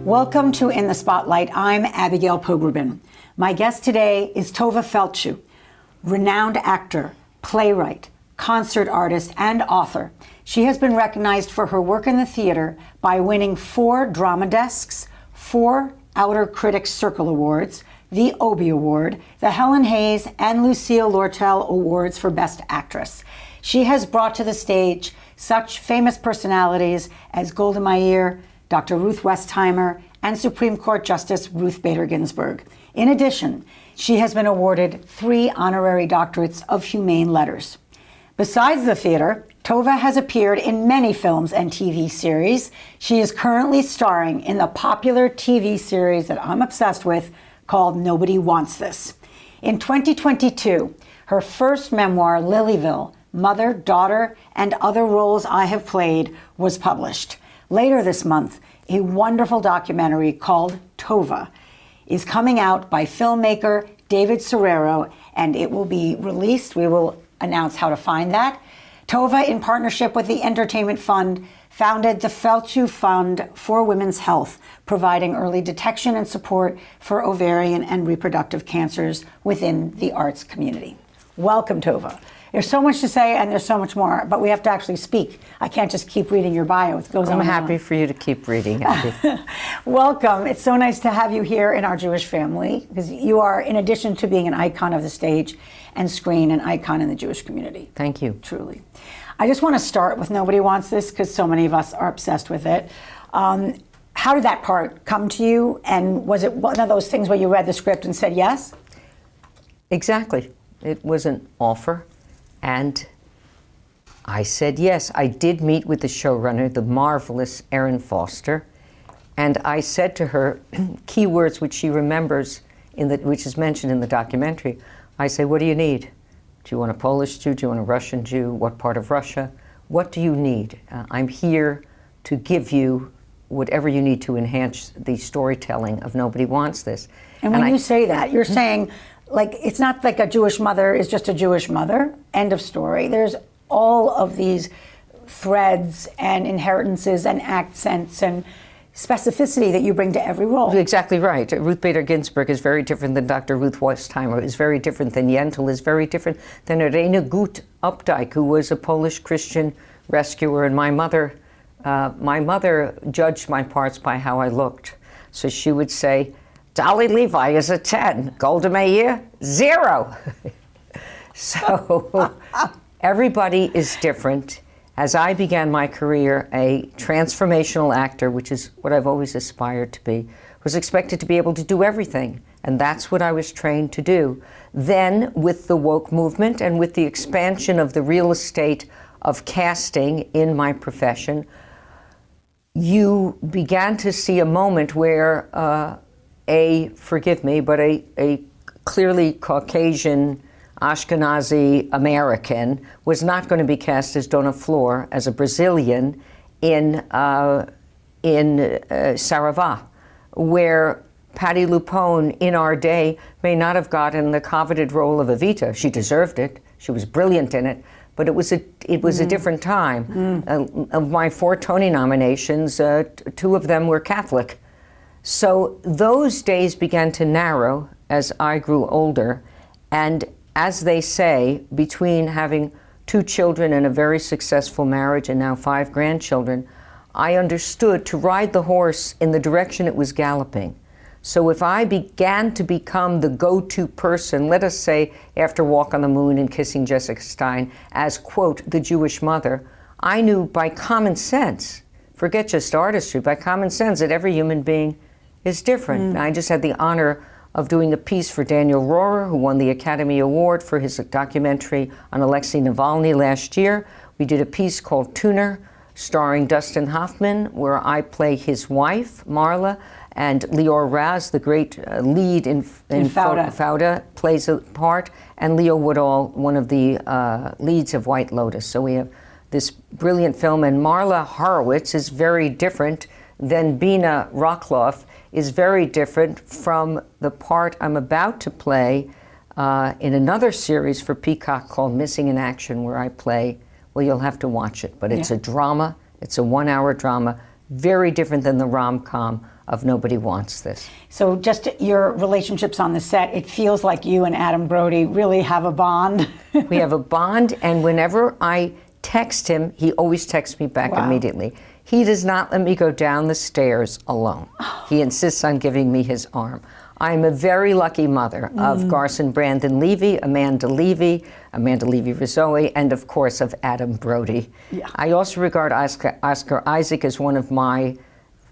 Welcome to In the Spotlight. I'm Abigail Pogrebin. My guest today is Tovah Feldshuh, renowned actor, playwright, concert artist, and author. She has been recognized for her work in the theater by winning 4 Drama Desks, 4 Outer Critics Circle Awards, the Obie Award, the Helen Hayes and Lucille Lortel Awards for Best Actress. She has brought to the stage such famous personalities as Golda Meir, Dr. Ruth Westheimer, and Supreme Court Justice Ruth Bader Ginsburg. In addition, she has been awarded 3 honorary doctorates of humane letters. Besides the theater, Tovah has appeared in many films and TV series. She is currently starring in the popular TV series that I'm obsessed with called Nobody Wants This. In 2022, her first memoir, Lilyville, Mother, Daughter, and Other Roles I Have Played, was published. Later this month, a wonderful documentary called Tovah is coming out by filmmaker David Serrero, and it will be released. We will announce how to find that. Tovah, in partnership with the Entertainment Fund, founded the Feldshuh Fund for Women's Health, providing early detection and support for ovarian and reproductive cancers within the arts community. Welcome, Tovah. There's so much to say, and there's so much more, but we have to actually speak. I can't just keep reading your bio. It goes on. I'm happy for you to keep reading, Abby. Welcome. It's so nice to have you here in our Jewish family, because you are, in addition to being an icon of the stage and screen, an icon in the Jewish community. Thank you. Truly. I just want to start with Nobody Wants This, because so many of us are obsessed with it. How did that part come to you? And was it one of those things where you read the script and said yes? Exactly. It was an offer. And I said yes. I did meet with the showrunner, the marvelous Erin Foster, and I said to her key words which she remembers, which is mentioned in the documentary. I say, what do you need? Do you want a Polish Jew? Do you want a Russian Jew? What part of Russia? What do you need? I'm here to give you whatever you need to enhance the storytelling of Nobody Wants This. And when you say that, you're saying, like, it's not like a Jewish mother is just a Jewish mother, end of story. There's all of these threads and inheritances and accents and specificity that you bring to every role. Exactly right. Ruth Bader Ginsburg is very different than Dr. Ruth Westheimer, is very different than Yentl, is very different than Irene Gut Updike, who was a Polish Christian rescuer. And my mother judged my parts by how I looked. So she would say, Dolly Levi is a 10. Golda Meir, 0. So everybody is different. As I began my career, a transformational actor, which is what I've always aspired to be, was expected to be able to do everything. And that's what I was trained to do. Then, with the woke movement and with the expansion of the real estate of casting in my profession, you began to see a moment where forgive me, but a clearly Caucasian, Ashkenazi American was not going to be cast as Donna Flor, as a Brazilian in Saravá, where Patti LuPone in our day may not have gotten the coveted role of Evita. She deserved it. She was brilliant in it. But it was a different time. Of my 4 Tony nominations, 2 of them were Catholic. So those days began to narrow as I grew older, and as they say, between having 2 children and a very successful marriage and now 5 grandchildren, I understood to ride the horse in the direction it was galloping. So if I began to become the go-to person, let us say after Walk on the Moon and Kissing Jessica Stein, as, quote, the Jewish mother, I knew by common sense, forget just artistry, by common sense that every human being is different. I just had the honor of doing a piece for Daniel Rohrer, who won the Academy Award for his documentary on Alexei Navalny last year. We did a piece called Tuner, starring Dustin Hoffman, where I play his wife, Marla, and Lior Raz, the great lead in Fauda, plays a part, and Leo Woodall, one of the leads of White Lotus. So we have this brilliant film, and Marla Horowitz is very different than Bina Rockloff, is very different from the part I'm about to play in another series for Peacock called Missing in Action, where I play, well, you'll have to watch it, but it's a drama, it's a 1-hour drama, very different than the rom-com of Nobody Wants This. So just your relationships on the set, it feels like you and Adam Brody really have a bond. We have a bond, and whenever I text him, he always texts me back immediately. He does not let me go down the stairs alone. He insists on giving me his arm. I'm a very lucky mother of Garson Brandon Levy, Amanda Levy Rizzoe, and of course of Adam Brody. Yeah. I also regard Oscar Isaac as one of my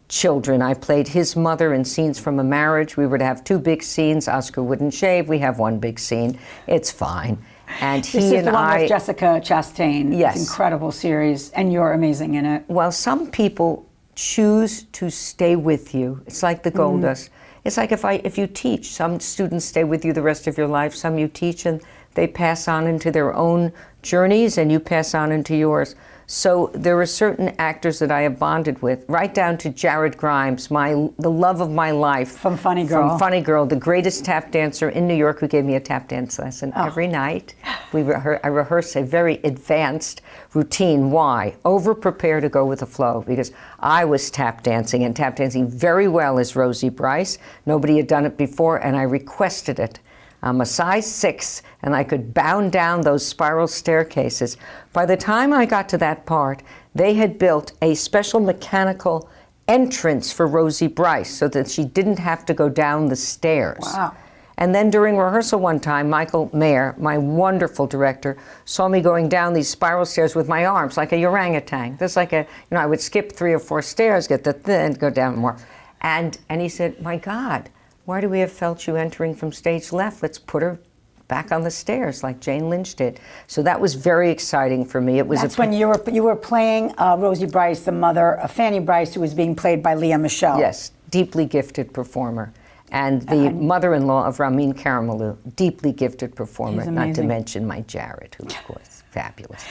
children. I played his mother in Scenes from a Marriage. We were to have 2 big scenes. Oscar wouldn't shave. We have 1 big scene. It's fine. And This is the one with Jessica Chastain. Yes. It's an incredible series, and you're amazing in it. Well, some people choose to stay with you. It's like the gold dust. It's like if you teach, some students stay with you the rest of your life, some you teach and they pass on into their own journeys and you pass on into yours. So there are certain actors that I have bonded with, right down to Jared Grimes, the love of my life. From Funny Girl. From Funny Girl, the greatest tap dancer in New York, who gave me a tap dance lesson every night. I rehearse a very advanced routine. Why? Over-prepare to go with the flow, because I was tap dancing very well as Rosie Bryce. Nobody had done it before, and I requested it. I'm a size 6, and I could bound down those spiral staircases. By the time I got to that part, they had built a special mechanical entrance for Rosie Bryce so that she didn't have to go down the stairs. Wow. And then during rehearsal one time, Michael Mayer, my wonderful director, saw me going down these spiral stairs with my arms like a orangutan. There's like I would skip 3 or 4 stairs, get and go down more. And he said, my God, why do we have Feldshuh entering from stage left? Let's put her back on the stairs like Jane Lynch did. So that was very exciting for me. It was That's when you were playing Rosie Bryce, the mother of Fanny Bryce, who was being played by Leah Michele. Yes, deeply gifted performer. And the mother-in-law of Ramin Karimloo, deeply gifted performer, not to mention my Jared, who, of course, fabulous.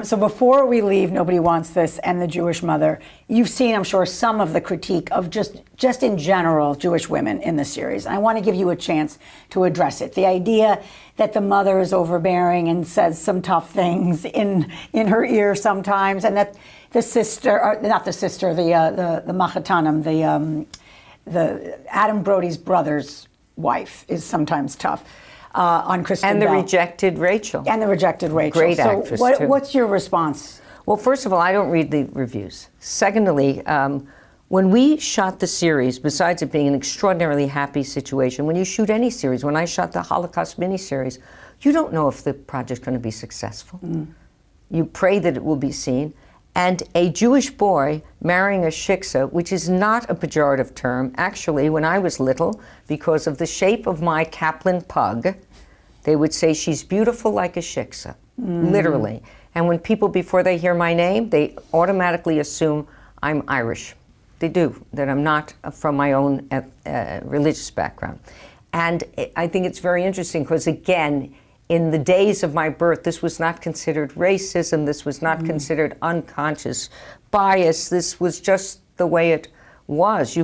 So before we leave Nobody Wants This and The Jewish Mother, you've seen, I'm sure, some of the critique of just in general Jewish women in the series. I want to give you a chance to address it. The idea that the mother is overbearing and says some tough things in her ear sometimes, and that the sister, or not the sister, the Machatanim, the Adam Brody's brother's wife is sometimes tough on Kristen Bell. And the rejected Rachel. Great actress, too. What's your response? Well, first of all, I don't read the reviews. Secondly, when we shot the series, besides it being an extraordinarily happy situation, when you shoot any series, when I shot the Holocaust miniseries, you don't know if the project's going to be successful. You pray that it will be seen. And a Jewish boy marrying a shiksa, which is not a pejorative term. Actually, when I was little, because of the shape of my Kaplan pug, they would say she's beautiful like a shiksa, literally. And when people, before they hear my name, they automatically assume I'm Irish. They do, that I'm not from my own religious background. And I think it's very interesting because, again, in the days of my birth, this was not considered racism. This was not considered unconscious bias. This was just the way it was.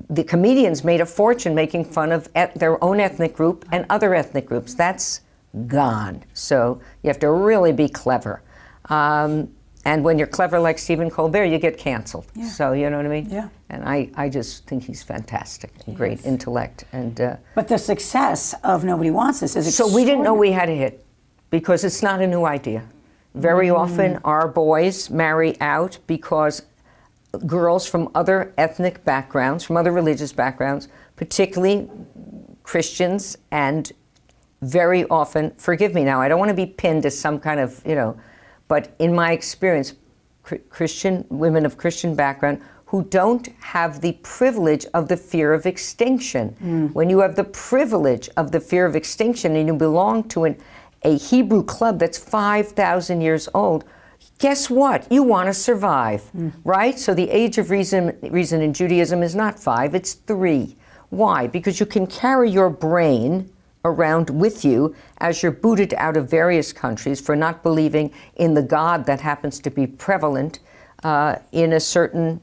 The comedians made a fortune making fun of their own ethnic group and other ethnic groups. That's gone. So you have to really be clever. And when you're clever like Stephen Colbert, you get canceled. Yeah. So, you know what I mean? Yeah. And I just think he's fantastic and great intellect. And but the success of Nobody Wants This is so we didn't know we had a hit because it's not a new idea. Very often our boys marry out because girls from other ethnic backgrounds, from other religious backgrounds, particularly Christians, and very often, forgive me now, I don't want to be pinned as some kind of, but in my experience, Christian women of Christian background who don't have the privilege of the fear of extinction. When you have the privilege of the fear of extinction and you belong to a Hebrew club that's 5,000 years old, guess what? You want to survive, right? So the age of reason in Judaism is not 5, it's 3. Why? Because you can carry your brain around with you as you're booted out of various countries for not believing in the God that happens to be prevalent in a certain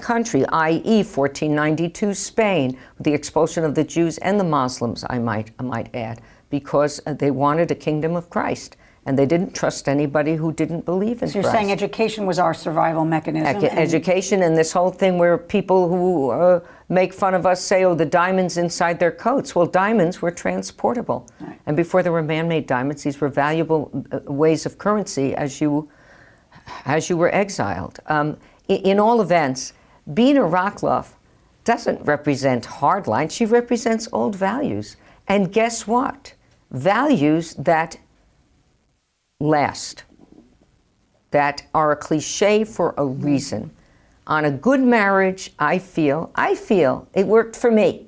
country, i.e. 1492 Spain, the expulsion of the Jews and the Muslims, I might add, because they wanted a kingdom of Christ. And they didn't trust anybody who didn't believe in So you're Christ. saying education was our survival mechanism? Education and this whole thing where people who make fun of us say, oh, the diamonds inside their coats. Well, diamonds were transportable. Right. And before there were man-made diamonds, these were valuable ways of currency as you were exiled. In all events, Bina Rachloff doesn't represent hardlines. She represents old values. And guess what? Values that last, that are a cliche for a reason. On a good marriage, I feel it worked for me.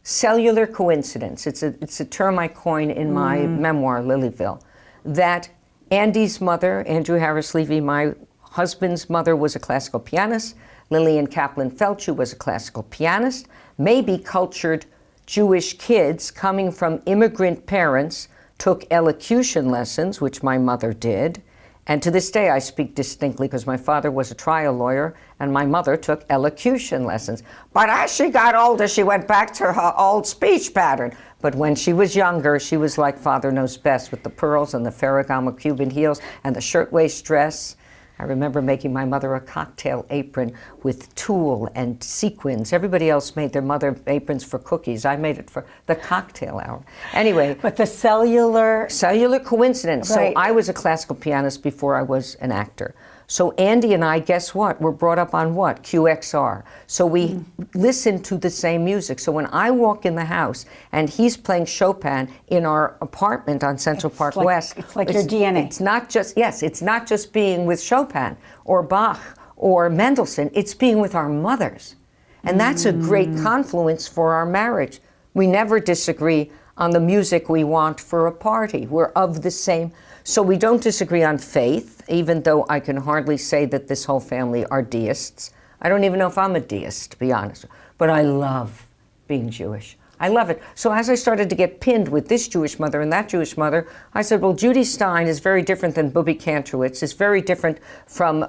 Cellular coincidence, it's a term I coin in my memoir, Lilyville, that Andy's mother, Andrew Harris Levy, my husband's mother, was a classical pianist. Lillian Kaplan Feldshuh was a classical pianist. Maybe cultured Jewish kids coming from immigrant parents took elocution lessons, which my mother did. And to this day, I speak distinctly because my father was a trial lawyer and my mother took elocution lessons. But as she got older, she went back to her old speech pattern. But when she was younger, she was like Father Knows Best, with the pearls and the Ferragamo Cuban heels and the shirtwaist dress. I remember making my mother a cocktail apron with tulle and sequins. Everybody else made their mother aprons for cookies. I made it for the cocktail hour. Anyway. But the cellular coincidence. Right. So I was a classical pianist before I was an actor. So Andy and I, guess what? Were brought up on what? QXR. So we listened to the same music. So when I walk in the house and he's playing Chopin in our apartment on Central Park West. It's like your DNA. It's not just being with Chopin or Bach or Mendelssohn. It's being with our mothers. And that's a great confluence for our marriage. We never disagree on the music we want for a party. We're of the same. So we don't disagree on faith, even though I can hardly say that this whole family are deists. I don't even know if I'm a deist, to be honest. But I love being Jewish. I love it. So as I started to get pinned with this Jewish mother and that Jewish mother, I said, well, Judy Stein is very different than Bobby Kantrowitz. It's very different from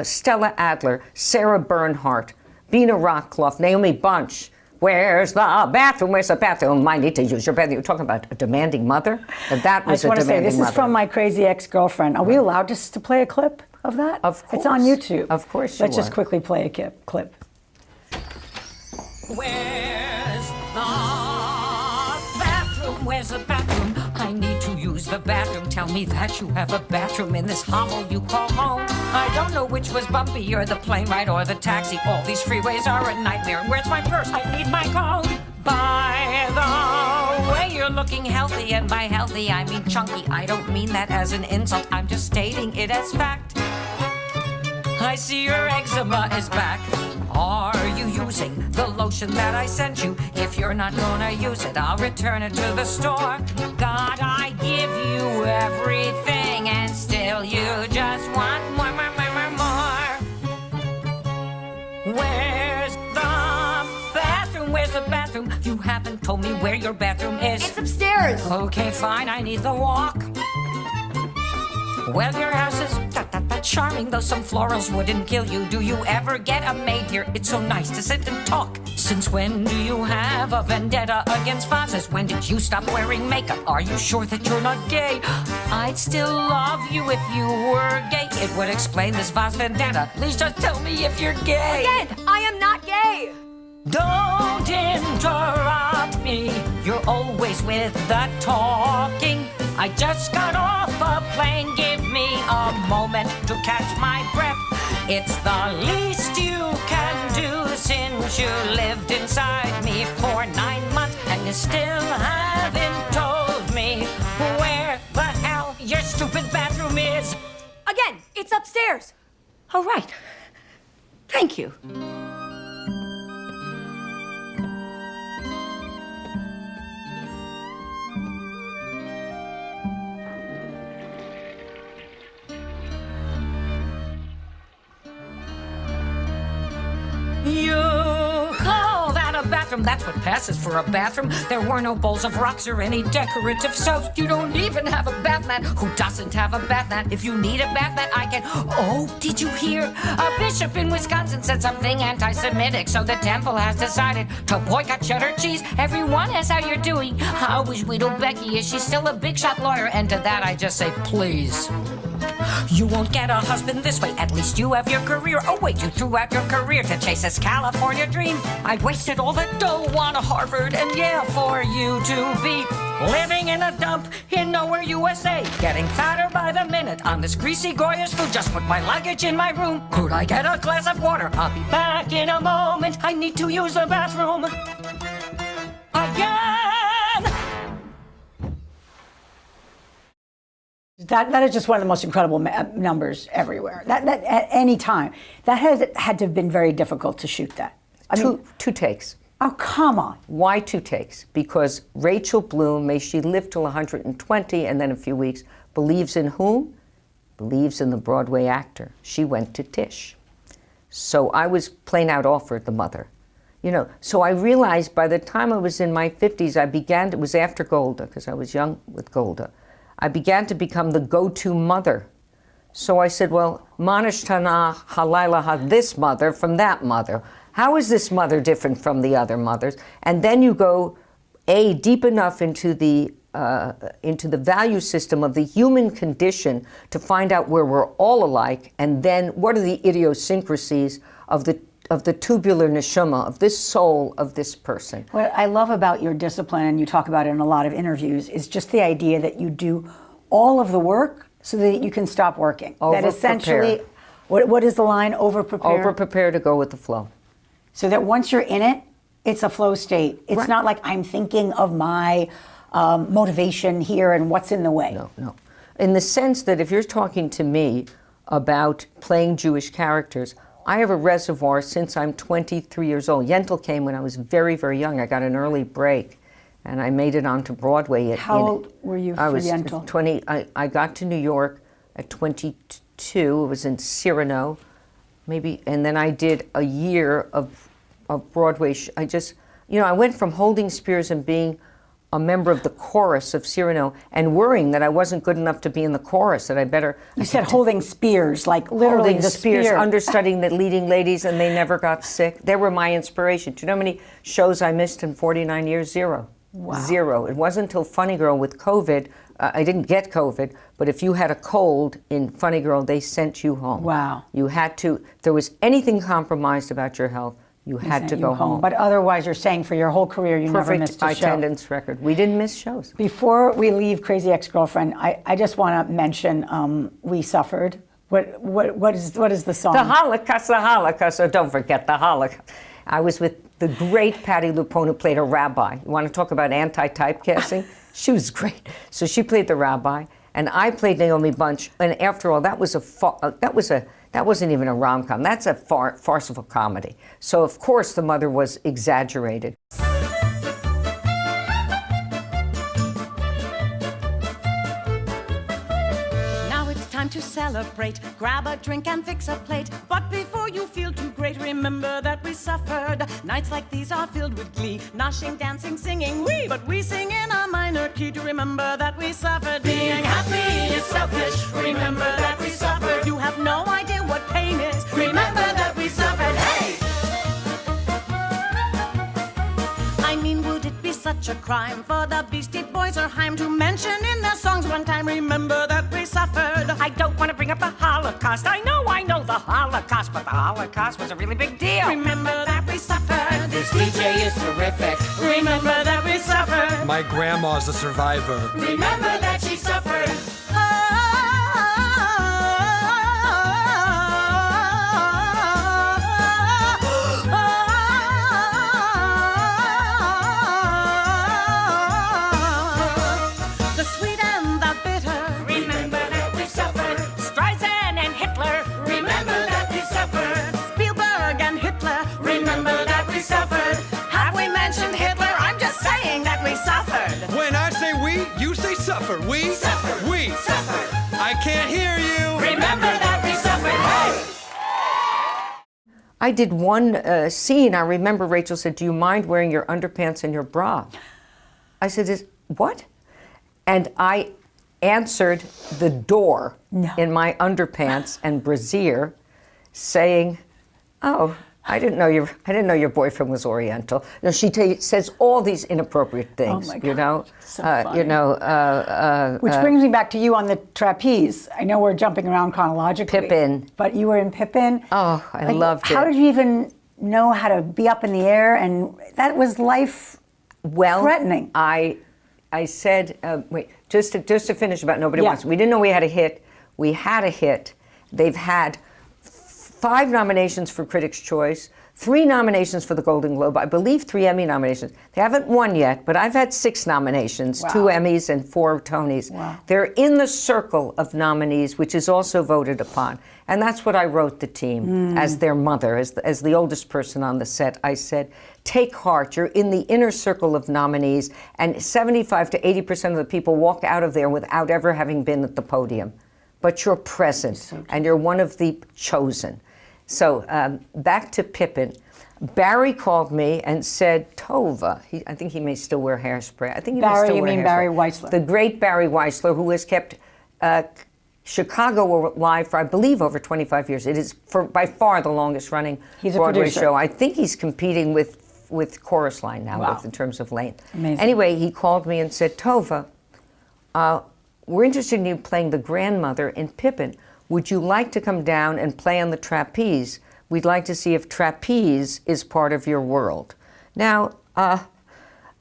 Stella Adler, Sarah Bernhardt, Bina Rachloff, Naomi Bunch. Where's the bathroom? Where's the bathroom? I need to use your bathroom. You're talking about a demanding mother? And that was a demanding mother. I just want to say, this is from My Crazy Ex-Girlfriend. Are we allowed to play a clip of that? Of course. It's on YouTube. Of course you Let's just are. quickly play a clip. Where's the bathroom? Where's the bathroom? I need to use the bathroom. Tell me that you have a bathroom in this hovel you call home. I don't know which was bumpier, the plane ride or the taxi. All these freeways are a nightmare. Where's my purse? I need my coat. By the way, you're looking healthy, and by healthy I mean chunky. I don't mean that as an insult. I'm just stating it as fact. I see your eczema is back. Are you using the lotion that I sent you? If you're not gonna use it, I'll return it to the store. God, I give you everything, and still you just want more. Where's the bathroom? Where's the bathroom? You haven't told me where your bathroom is. It's upstairs. Okay, fine, I need the walk. Well, your house is charming, though some florals wouldn't kill you. Do you ever get a maid here? It's so nice to sit and talk. Since when do you have a vendetta against vases? When did you stop wearing makeup? Are you sure that you're not gay? I'd still love you if you were gay. It would explain this vase vendetta. Please just tell me if you're gay. Again, I am not gay. Don't interrupt me. You're always with the talking. I just got off a plane. Give me a moment to catch my breath. It's the least you can do since you lived inside me for 9 months and you still haven't told me where the hell your stupid bathroom is. Again, it's upstairs. All right. Thank you. You call that a bathroom? bathroom. That's what passes for a bathroom. There were no bowls of rocks or any decorative soaps. You don't even have a bath mat. Who doesn't have a bath mat? If you need a bath mat, I can... Oh, did you hear? A bishop in Wisconsin said something anti-Semitic, so the temple has decided to boycott cheddar cheese. Everyone asks how you're doing. How is Widow Becky? Is she still a big shot lawyer? And to that I just say, please. You won't get a husband this way, at least you have your career. Oh wait, you threw out your career to chase this California dream. I wasted all the dough on Harvard and Yale for you to be living in a dump in nowhere, USA. Getting fatter by the minute on this greasy Goya's food. Just put my luggage in my room. Could I get a glass of water? I'll be back in a moment. I need to use the bathroom again. That is just one of the most incredible numbers everywhere. That at any time, that has had to have been very difficult to shoot that. Two takes. Oh, come on. Why 2 takes? Because Rachel Bloom, may she live till 120 and then a few weeks, believes in whom? Believes in the Broadway actor. She went to Tisch. So I was playing out Alfred, the mother. You know, so I realized by the time I was in my 50s, it was after Golda, because I was young with Golda. I began to become the go-to mother. So I said, well, Manishtana Halailaha, this mother from that mother. How is this mother different from the other mothers? And then you go, deep enough into the value system of the human condition to find out where we're all alike, and then what are the idiosyncrasies of the tubular neshama, of this soul of this person. What I love about your discipline, and you talk about it in a lot of interviews, is just the idea that you do all of the work so that you can stop working. That essentially, what is the line? Over-prepare? Over-prepare to go with the flow. So that once you're in it, it's a flow state. It's not like I'm thinking of my motivation here and what's in the way. No. In the sense that if you're talking to me about playing Jewish characters, I have a reservoir since I'm 23 years old. Yentl came when I was very, very young. I got an early break, and I made it onto Broadway. How old were you for Yentl? I was 20. I got to New York at 22. It was in Cyrano, maybe, and then I did a year of Broadway. I went from holding spears and being a member of the chorus of Cyrano and worrying that I wasn't good enough to be in the chorus, that I better... You said holding spears, like literally holding the spears, spear. understudying the leading ladies, and they never got sick. They were my inspiration. Do you know how many shows I missed in 49 years? 0. Wow. 0. It wasn't until Funny Girl with COVID, I didn't get COVID, but if you had a cold in Funny Girl, they sent you home. Wow. You had to, if there was anything compromised about your health, you had to go home. But otherwise, you're saying for your whole career, you never missed a show. Perfect attendance record. We didn't miss shows. Before we leave Crazy Ex-Girlfriend, I just want to mention We Suffered. What is the song? The Holocaust, so don't forget the Holocaust. I was with the great Patti LuPone, who played a rabbi. You want to talk about anti-typecasting? She was great. So she played the rabbi, and I played Naomi Bunch. And after all, that wasn't even a rom-com. That's a farcical comedy. So of course the mother was exaggerated. Now it's time to celebrate. Grab a drink and fix a plate. But before you feel too great, remember that we suffered. Nights like these are filled with glee. Noshing, dancing, singing, but we sing in a minor key to remember that we suffered. Being happy is selfish. Remember that we suffered. You have no idea what pain is. Remember that we suffered. Hey! I mean, would it be such a crime for the Beastie Boys or Haim to mention in their songs one time, remember that we suffered? I don't want to bring up the Holocaust. I know the Holocaust, but the Holocaust was a really big deal. Remember that we suffered. This DJ is terrific. Remember that we suffered. My grandma's a survivor. Remember that she suffered. The sweet and the bitter. Remember that we suffered. Streisand and Hitler. Remember that we suffered. Spielberg and Hitler. Remember that we suffered. Have we mentioned Hitler? I'm just saying that we suffered. When I say we, you say suffer. We Suffered. We Suffered. I can't hear you. Remember that we suffered. Hey! I did one scene. I remember Rachel said, "Do you mind wearing your underpants and your bra?" I said, "What?" And I answered the door in my underpants and brassiere, saying, "Oh, I didn't know your boyfriend was Oriental." No, she says all these inappropriate things. Oh my God. You know, So funny. Which uh, brings me back to you on the trapeze. I know we're jumping around chronologically. Pippin. But you were in Pippin. Oh, I loved it. How did you even know how to be up in the air? And that was life-threatening. I said, wait, just to finish about Nobody Wants. We didn't know we had a hit. We had a hit. They've had 5 nominations for Critics' Choice, 3 nominations for the Golden Globe, I believe 3 Emmy nominations. They haven't won yet, but I've had 6 nominations, 2 Emmys and 4 Tonys. Wow. They're in the circle of nominees, which is also voted upon. And that's what I wrote the team as their mother, as the oldest person on the set. I said, take heart, you're in the inner circle of nominees, and 75 to 80% of the people walk out of there without ever having been at the podium. But you're present, and you're one of the chosen. So back to Pippin. Barry called me and said, Tovah, I think he may still wear hairspray. I think he may Barry, still you wear mean hairspray. Barry Weissler? The great Barry Weissler, who has kept Chicago alive for, I believe, over 25 years. It is by far the longest running Broadway show. I think he's competing with Chorus Line now in terms of length. Amazing. Anyway, he called me and said, Tovah, we're interested in you playing the grandmother in Pippin. Would you like to come down and play on the trapeze? We'd like to see if trapeze is part of your world. Now, I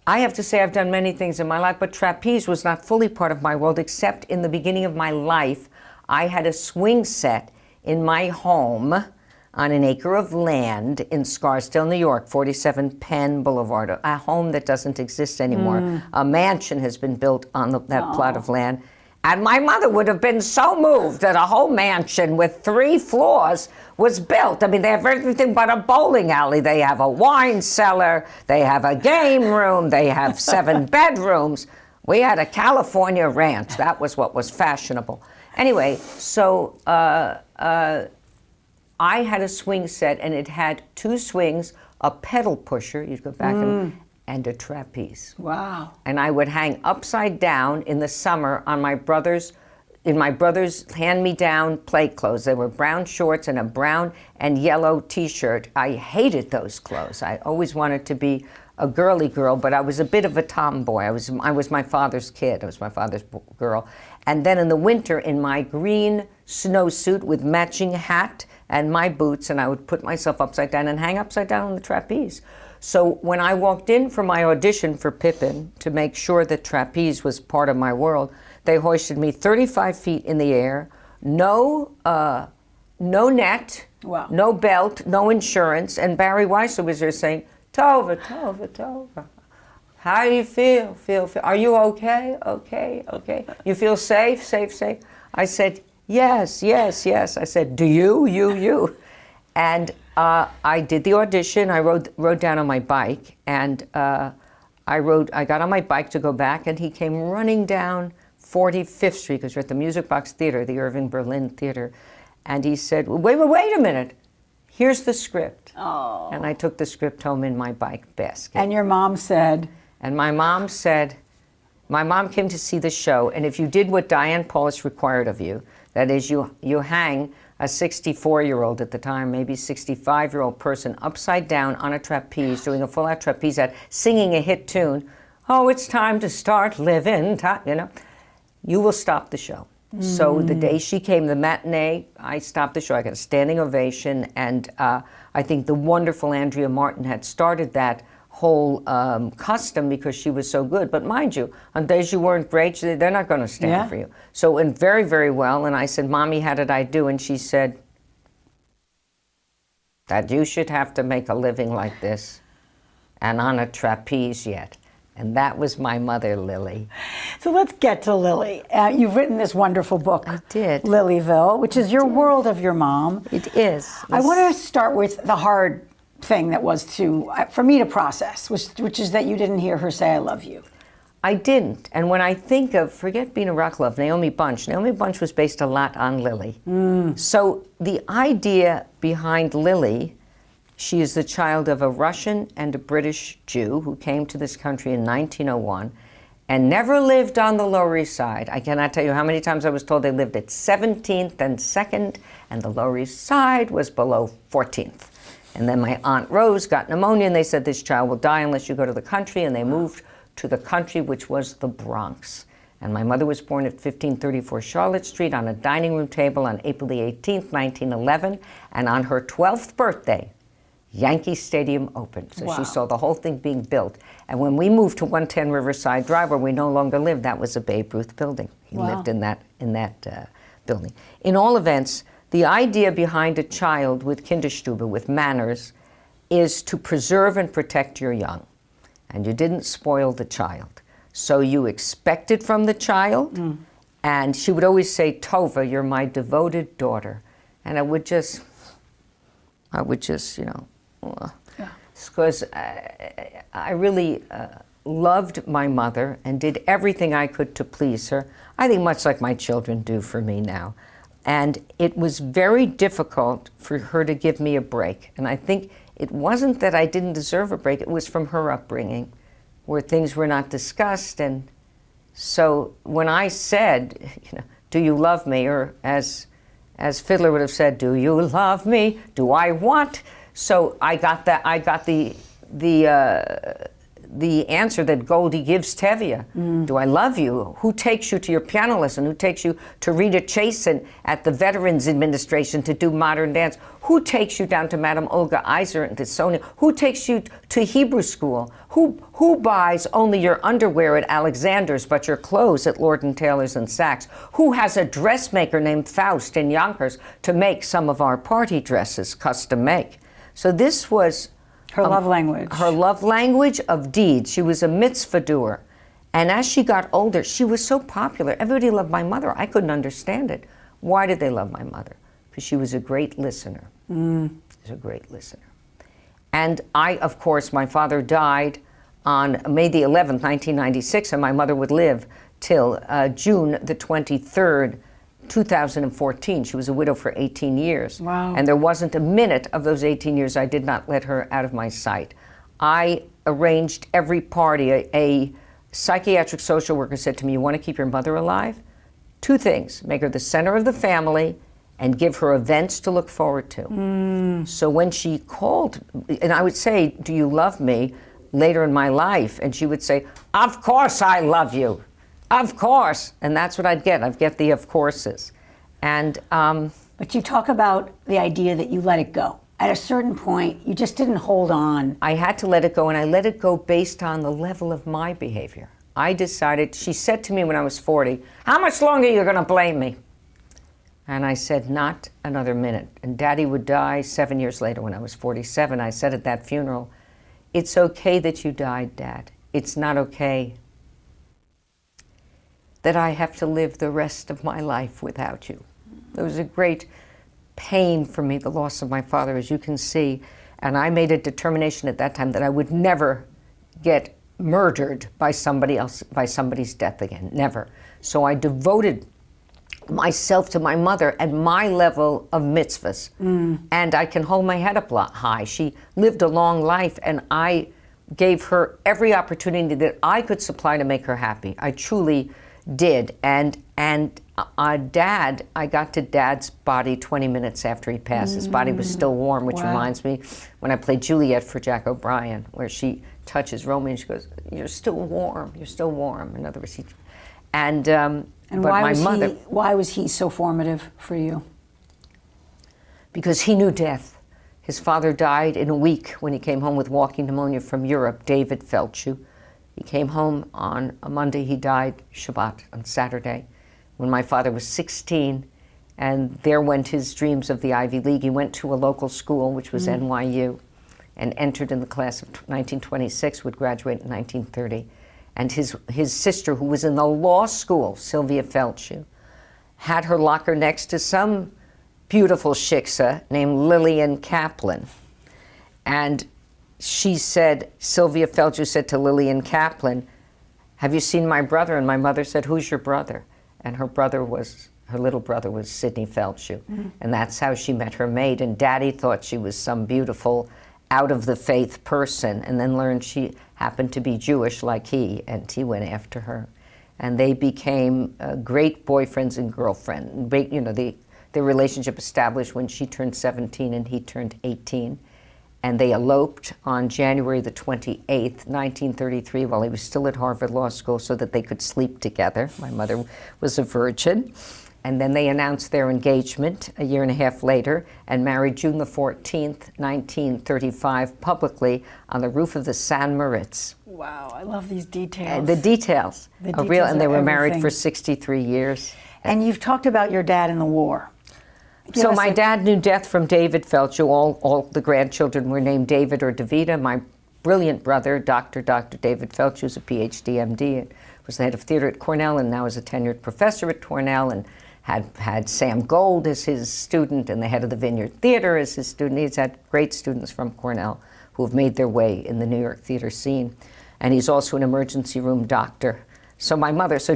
have to say I've done many things in my life, but trapeze was not fully part of my world, except in the beginning of my life, I had a swing set in my home on an acre of land in Scarsdale, New York, 47 Penn Boulevard, a home that doesn't exist anymore. A mansion has been built on that plot of land. And my mother would have been so moved that a whole mansion with 3 floors was built. I mean, they have everything but a bowling alley. They have a wine cellar. They have a game room. They have 7 bedrooms. We had a California ranch. That was what was fashionable. Anyway, so I had a swing set, and it had 2 swings, a pedal pusher, you'd go back, and a trapeze. Wow. And I would hang upside down in the summer on my brother's hand-me-down play clothes. They were brown shorts and a brown and yellow T-shirt. I hated those clothes. I always wanted to be a girly girl, but I was a bit of a tomboy. I was my father's kid. I was my father's girl. And then in the winter, in my green snowsuit with matching hat and my boots, and I would put myself upside down and hang upside down on the trapeze. So when I walked in for my audition for Pippin to make sure that trapeze was part of my world, they hoisted me 35 feet in the air, no net, no belt, no insurance, and Barry Weissler was there saying, Tovah, Tovah, Tovah, how do you feel? Are you okay? Okay. You feel safe? Safe? I said, yes. I said, do you? And I did the audition. I rode down on my bike, and I got on my bike to go back, and he came running down 45th Street, because we're at the Music Box Theater, the Irving Berlin Theater, and he said, wait a minute. Here's the script. Oh. And I took the script home in my bike basket. And your mom said? And my mom came to see the show, and if you did what Diane Paulus required of you, that is, you hang a 64-year-old at the time, maybe 65-year-old person upside down on a trapeze, doing a full-out trapeze act, singing a hit tune, oh, it's time to start living, you will stop the show. So the day she came, the matinee, I stopped the show. I got a standing ovation, and I think the wonderful Andrea Martin had started that whole custom because she was so good. But mind you, on days you weren't great, they're not going to stand for you. So it went very, very well, and I said, Mommy, how did I do? And she said, that you should have to make a living like this and on a trapeze yet. And that was my mother, Lily. So let's get to Lily. You've written this wonderful book, I did. Lilyville, which is your world of your mom. It is. I want to start with the hard thing that was for me to process, which is that you didn't hear her say, I love you. I didn't. And when I think of, forget Bina Rucklove, Naomi Bunch was based a lot on Lily. So the idea behind Lily She is the child of a Russian and a British Jew who came to this country in 1901 and never lived on the Lower East Side. I cannot tell you how many times I was told they lived at 17th and 2nd, and the Lower East Side was below 14th. And then my Aunt Rose got pneumonia, and they said, this child will die unless you go to the country, and they moved to the country, which was the Bronx. And my mother was born at 1534 Charlotte Street on a dining room table on April the 18th, 1911, and on her 12th birthday, Yankee Stadium opened. So she saw the whole thing being built. And when we moved to 110 Riverside Drive, where we no longer lived, that was a Babe Ruth building. He lived in that building. In all events, the idea behind a child with Kinderstube, with manners, is to preserve and protect your young. And you didn't spoil the child. So you expected from the child, and she would always say, Tovah, you're my devoted daughter. And I would just, you know, because I really loved my mother and did everything I could to please her. I think much like my children do for me now. And it was very difficult for her to give me a break. And I think it wasn't that I didn't deserve a break, it was from her upbringing, where things were not discussed. And so when I said, you know, do you love me? Or as Fiddler would have said, do you love me? Do I want? So I got the answer that Goldie gives Tevye. Do I love you? Who takes you to your piano lesson? Who takes you to Rita Chasen at the Veterans Administration to do modern dance? Who takes you down to Madame Olga Iser and to Sonia? Who takes you to Hebrew school? Who buys only your underwear at Alexander's but your clothes at Lord & Taylor's and Saks? Who has a dressmaker named Faust in Yonkers to make some of our party dresses custom make? So this was her love language. Her love language of deeds. She was a mitzvah doer. And as she got older, she was so popular. Everybody loved my mother. I couldn't understand it. Why did they love my mother? Because she was a great listener. She was a great listener. And I, of course, my father died on May the 11th, 1996, and my mother would live till June the 23rd, 2014. She was a widow for 18 years. Wow. And there wasn't a minute of those 18 years I did not let her out of my sight. I arranged every party. A psychiatric social worker said to me, you want to keep your mother alive? Two things: make her the center of the family and give her events to look forward to. So when she called, and I would say, do you love me, later in my life, and she would say, of course I love you. Of course. And that's what I'd get. I'd get the of courses. And but you talk about the idea that you let it go. At a certain point, you just didn't hold on. I had to let it go, and I let it go based on the level of my behavior. I decided, she said to me when I was 40, how much longer are you going to blame me? And I said, not another minute. And Daddy would die 7 years later when I was 47. I said at that funeral, it's okay that you died, Dad. It's not okay that I have to live the rest of my life without you. It was a great pain for me, the loss of my father, as you can see. And I made a determination at that time that I would never get murdered by somebody else, by somebody's death again, never. So I devoted myself to my mother and my level of mitzvahs. And I can hold my head up high. She lived a long life, and I gave her every opportunity that I could supply to make her happy. I truly did. And Dad, I got to Dad's body 20 minutes after he passed. His body was still warm, which reminds me when I played Juliet for Jack O'Brien, where she touches Romeo and she goes, you're still warm, you're still warm. In other words, why was he so formative for you? Because he knew death. His father died in a week when he came home with walking pneumonia from Europe, David Feldshuh. He came home on a Monday, he died Shabbat on Saturday, when my father was 16, and there went his dreams of the Ivy League. He went to a local school, which was NYU, and entered in the class of 1926, would graduate in 1930. And his sister, who was in the law school, Sylvia Feldshuh, had her locker next to some beautiful shiksa named Lillian Kaplan. And she said, Sylvia Feldshuh said to Lillian Kaplan, have you seen my brother? And my mother said, who's your brother? And her little brother was Sidney Feldshuh. And that's how she met her mate. And Daddy thought she was some beautiful out of the faith person, and then learned she happened to be Jewish like he, and he went after her. And they became great boyfriends and girlfriends. You know, their relationship established when she turned 17 and he turned 18. And they eloped on January the 28th, 1933, while he was still at Harvard Law School, so that they could sleep together. My mother was a virgin. And then they announced their engagement a year and a half later and married June the 14th, 1935, publicly on the roof of the San Moritz. Wow, I love these details. The details. The are real, details and they are were married everything. for 63 years. And you've talked about your dad in the war. Give So us my a- dad knew death from David Feldshuh. All the grandchildren were named David or Davida. My brilliant brother, Dr. David Feldshuh, is a PhD, MD, and was the head of theater at Cornell, and now is a tenured professor at Cornell, and had Sam Gold as his student, and the head of the Vineyard Theater as his student. He's had great students from Cornell who have made their way in the New York theater scene. And he's also an emergency room doctor. So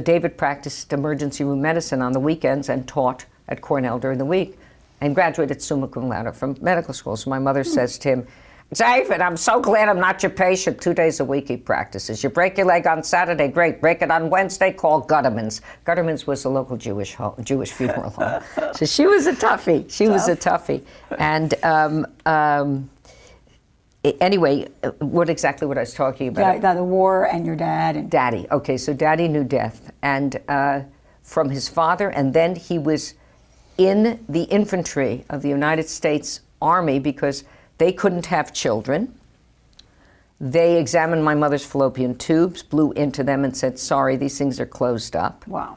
David practiced emergency room medicine on the weekends and taught at Cornell during the week, and graduated summa cum laude from medical school. So my mother says to him, David, I'm so glad I'm not your patient. 2 days a week he practices. You break your leg on Saturday, great. Break it on Wednesday, call Gutterman's. Gutterman's was a local Jewish funeral home. So she was a toughie. She was a toughie. And anyway, what exactly what I was talking about? Yeah, the war and your dad. And Daddy. Okay, so Daddy knew death, and from his father, and then he was in the infantry of the United States Army because they couldn't have children. They examined my mother's fallopian tubes, blew into them, and said, sorry, these things are closed up. wow.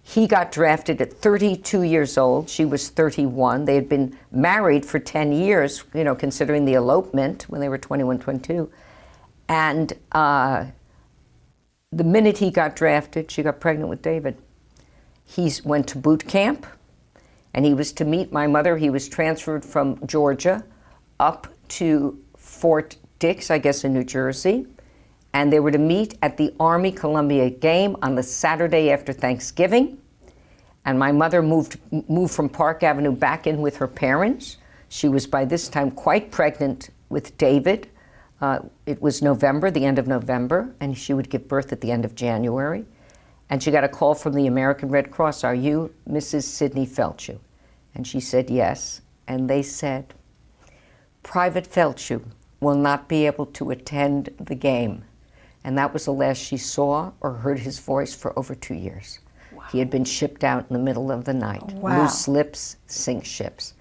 He got drafted at 32 years old. She was 31. They had been married for 10 years, you know, considering the elopement when they were 21, 22. And the minute he got drafted, she got pregnant with David. He went to boot camp, and he was to meet my mother. He was transferred from Georgia up to Fort Dix, I guess in New Jersey, and they were to meet at the Army-Columbia game on the Saturday after Thanksgiving. And my mother moved from Park Avenue back in with her parents. She was by this time quite pregnant with David. It was November, the end of November, and she would give birth at the end of January. And she got a call from the American Red Cross, are you Mrs. Sidney Feldshuh? And she said yes. And they said, Private Feldshuh will not be able to attend the game. And that was the last she saw or heard his voice for over 2 years. Wow. He had been shipped out in the middle of the night. Wow. Loose lips sink ships.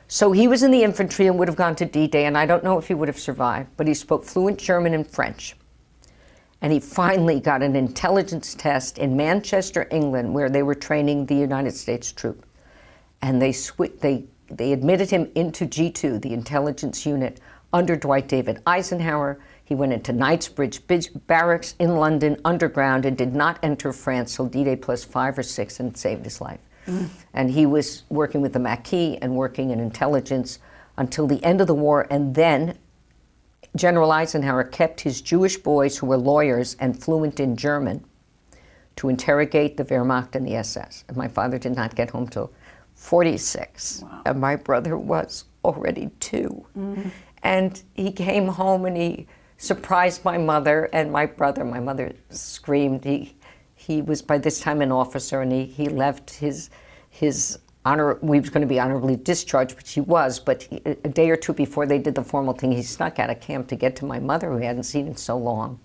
So he was in the infantry and would have gone to D-Day, and I don't know if he would have survived, but he spoke fluent German and French. And he finally got an intelligence test in Manchester, England, where they were training the United States troop. And they admitted him into G2, the intelligence unit, under Dwight David Eisenhower. He went into Knightsbridge Barracks in London, underground, and did not enter France till D-Day plus 5 or 6, and saved his life. And he was working with the Maquis and working in intelligence until the end of the war, and then General Eisenhower kept his Jewish boys who were lawyers and fluent in German to interrogate the Wehrmacht and the SS. And my father did not get home till 46. Wow. And my brother was already 2. And he came home and he surprised my mother and my brother. My mother screamed. He was by this time an officer, and he left his honor. We was going to be honorably discharged, which he was, but a day or two before they did the formal thing, he snuck out of camp to get to my mother, who he hadn't seen in so long.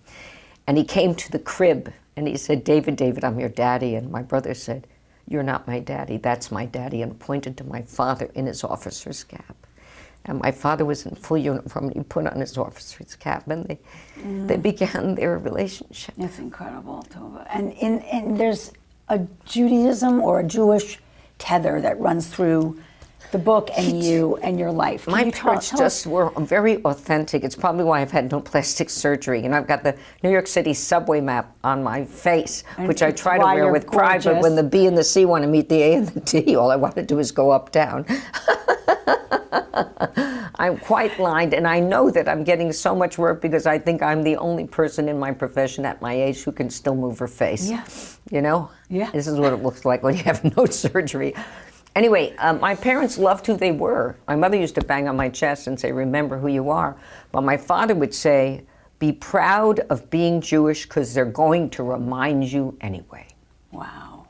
And he came to the crib, and he said, David, I'm your daddy. And my brother said, you're not my daddy, that's my daddy, and pointed to my father in his officer's cap. And my father was in full uniform, and he put on his officer's cap, and they began their relationship. It's incredible, Tovah. And there's a Judaism or a Jewish tether that runs through the book and you and your life. Can My you parents just were very authentic. It's probably why I've had no plastic surgery. You know, I've got the New York City subway map on my face, And which I it's try to why wear you're with pride, but gorgeous. when the B and the C want to meet the A and the D, all I want to do is go up, down. I'm quite blind, and I know that I'm getting so much work because I think I'm the only person in my profession at my age who can still move her face. Yeah. You know? Yeah. This is what it looks like when you have no surgery. Anyway, my parents loved who they were. My mother used to bang on my chest and say, remember who you are. But my father would say, be proud of being Jewish because they're going to remind you anyway. Wow.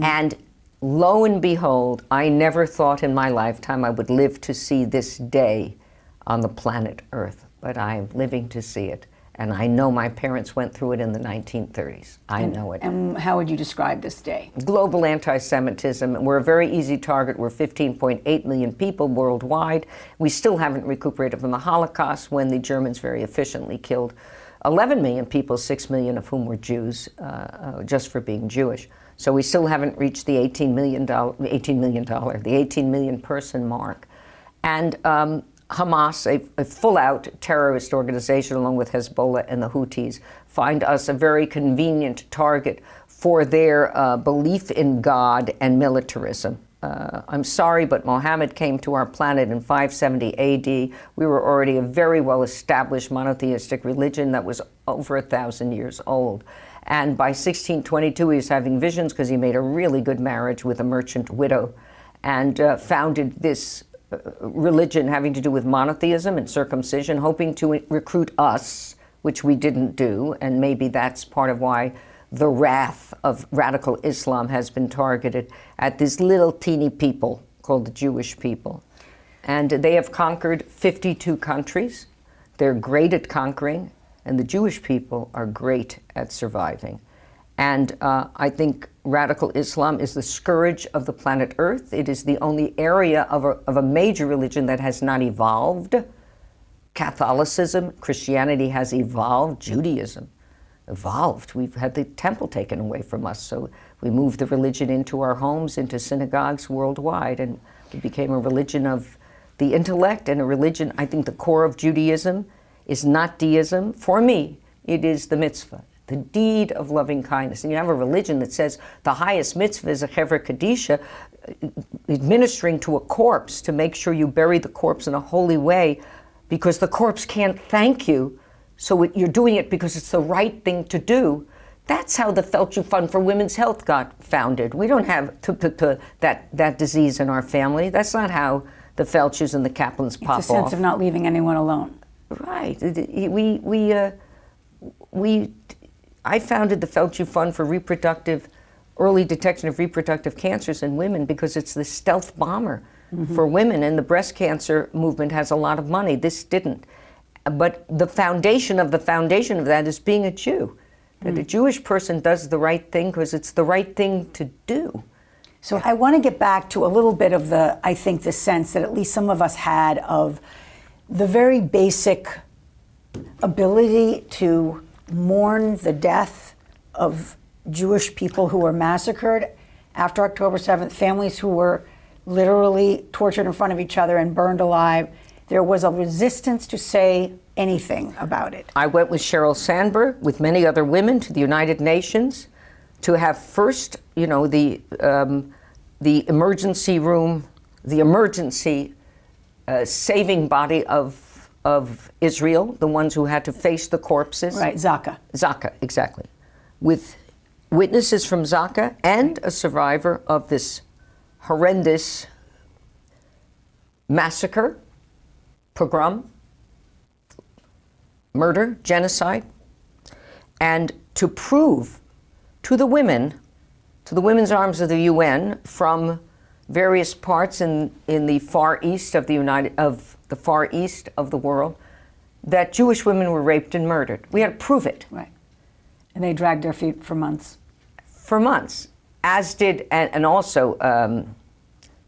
And lo and behold, I never thought in my lifetime I would live to see this day on the planet Earth. But I am living to see it. And I know my parents went through it in the 1930s. I know it. And how would you describe this day? Global anti-Semitism. We're a very easy target. We're 15.8 million people worldwide. We still haven't recuperated from the Holocaust when the Germans very efficiently killed 11 million people, 6 million of whom were Jews, just for being Jewish. So we still haven't reached the 18 million person mark. And Hamas, a full-out terrorist organization along with Hezbollah and the Houthis, find us a very convenient target for their belief in God and militarism. I'm sorry, but Mohammed came to our planet in 570 AD. We were already a very well-established monotheistic religion that was over 1,000 years old. And by 1622, he was having visions because he made a really good marriage with a merchant widow and founded this religion having to do with monotheism and circumcision, hoping to recruit us, which we didn't do, and maybe that's part of why the wrath of radical Islam has been targeted at this little teeny people called the Jewish people. And they have conquered 52 countries. They're great at conquering, and the Jewish people are great at surviving. And I think radical Islam is the scourge of the planet Earth. It is the only area of a major religion that has not evolved. Catholicism, Christianity has evolved. Judaism evolved. We've had the temple taken away from us, so we moved the religion into our homes, into synagogues worldwide, and we became a religion of the intellect and a religion. I think the core of Judaism is not deism. For me, it is the mitzvah, the deed of loving kindness. And you have a religion that says the highest mitzvah is a Hever Kadisha, administering to a corpse to make sure you bury the corpse in a holy way because the corpse can't thank you. So you're doing it because it's the right thing to do. That's how the Feldshuh Fund for Women's Health got founded. We don't have that disease in our family. That's not how the Feldshuhs and the Kaplans pop off. It's a sense of not leaving anyone alone. Right. I founded the Feldshuh Fund for early detection of reproductive cancers in women because it's the stealth bomber for women, and the breast cancer movement has a lot of money. This didn't. But the foundation of that is being a Jew. That a Jewish person does the right thing because it's the right thing to do. So I want to get back to a little bit of the sense that at least some of us had of the very basic ability to mourn the death of Jewish people who were massacred after October 7th, families who were literally tortured in front of each other and burned alive. There was a resistance to say anything about it. I went with Sheryl Sandberg, with many other women, to the United Nations to have first, the emergency room, the emergency saving body of Israel, the ones who had to face the corpses. Right, Zaka. Zaka, exactly. With witnesses from Zaka and a survivor of this horrendous massacre, pogrom, murder, genocide, and to prove to the women's arms of the UN from various parts in the far east of the far east of the world, that Jewish women were raped and murdered. We had to prove it. Right. And they dragged their feet for months. For months, as did, and also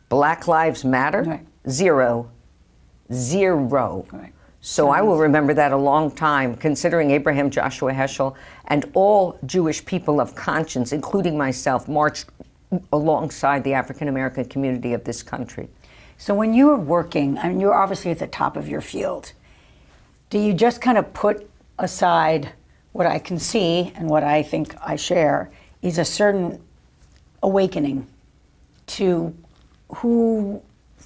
Black Lives Matter, right. Zero. Right. So I will remember that a long time, considering Abraham Joshua Heschel and all Jewish people of conscience, including myself, marched alongside the African-American community of this country. So when you were working, you're obviously at the top of your field. Do you just kind of put aside what I can see and what I think I share is a certain awakening to who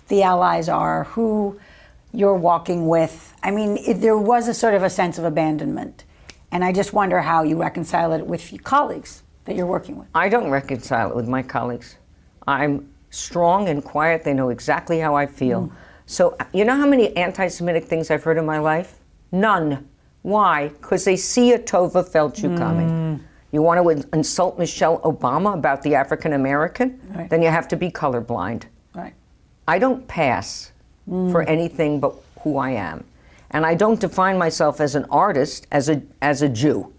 the allies are, who you're walking with? There was a sort of a sense of abandonment. And I just wonder how you reconcile it with your colleagues that you're working with. I don't reconcile it with my colleagues. I'm strong and quiet. They know exactly how I feel. So you know how many anti-Semitic things I've heard in my life? None. Why? Because they see a Tovah Feldshuh coming. You want to insult Michelle Obama about the African American? Right. Then you have to be colorblind. Right. I don't pass for anything but who I am. And I don't define myself as an artist, as a Jew.